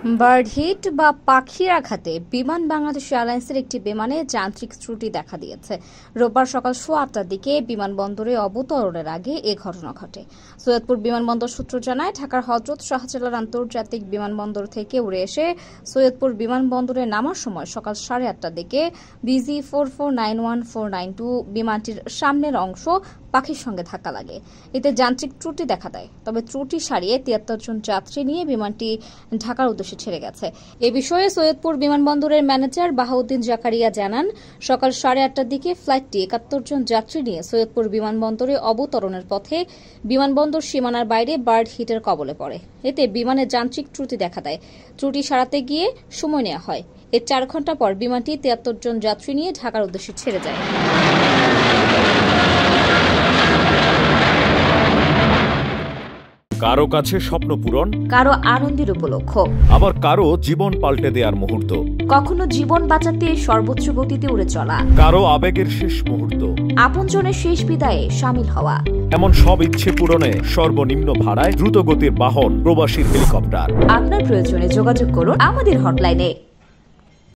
Bird hit বা পাখির আঘাতে বিমান বাংলাদেশ এয়ারলাইন্সের একটি বিমানে যান্ত্রিক ত্রুটি দেখা দিয়েছে। রোববার সকাল 8:15টার দিকে বিমানবন্দরে অবতরণের আগে এ ঘটনা ঘটে। সৈয়দপুর বিমানবন্দর সূত্র জানায়, ঢাকার হযরত শাহজালাল আন্তর্জাতিক বিমানবন্দর থেকে উড়ে এসে সৈয়দপুর বিমানবন্দরে নামার সময় সকাল 8:30টার দিকে BG 4491-492 বিমানটির সামনের অংশ পাখির সঙ্গে ধাক্কা লাগে। এতে যান্ত্রিক ত্রুটি দেখা দেয়। তবে ত্রুটি সারিয়ে 73 জন যাত্রী নিয়ে বিমানটি ঢাকার উদ্দেশ্যে ছেড়ে গেছে। এ বিষয়ে সৈয়দপুর বিমানবন্দরের ম্যানেজার বাহাউদ্দিন জাকারিয়া জানান, সকাল 8:30টার দিকে ফ্লাইটটি 71 জন যাত্রী নিয়ে সৈয়দপুর বিমানবন্দরে অবতরণের পথে বিমানবন্দর সীমানার বাইরে বার্ড হিটের কবলে পড়ে। এতে বিমানে যান্ত্রিক ত্রুটি দেখা দেয়। ত্রুটি সারাতে গিয়ে সময় নেওয়া হয়। এর 4 ঘণ্টা পর বিমানটি 73 জন যাত্রী নিয়ে ঢাকার উদ্দেশ্যে ছেড়ে যায়। কারো কাছে স্বপ্ন পূরণ, কারো আনন্দের উপলক্ষ, আবার কারো জীবন পাল্টে দেওয়ার মুহূর্ত, কখনো জীবন বাঁচাতে সর্বোচ্চ গতিতে উড়ে চলা, কারো আবেগের শেষ মুহূর্ত, আপনজনের শেষ বিদায়ে শামিল হওয়া। এমন সব ইচ্ছে পূরণে সর্বনিম্ন ভাড়ায় দ্রুতগতির বাহন প্রবাসী হেলিকপ্টার। আপনার প্রয়োজনে যোগাযোগ করুন আমাদের হটলাইনে।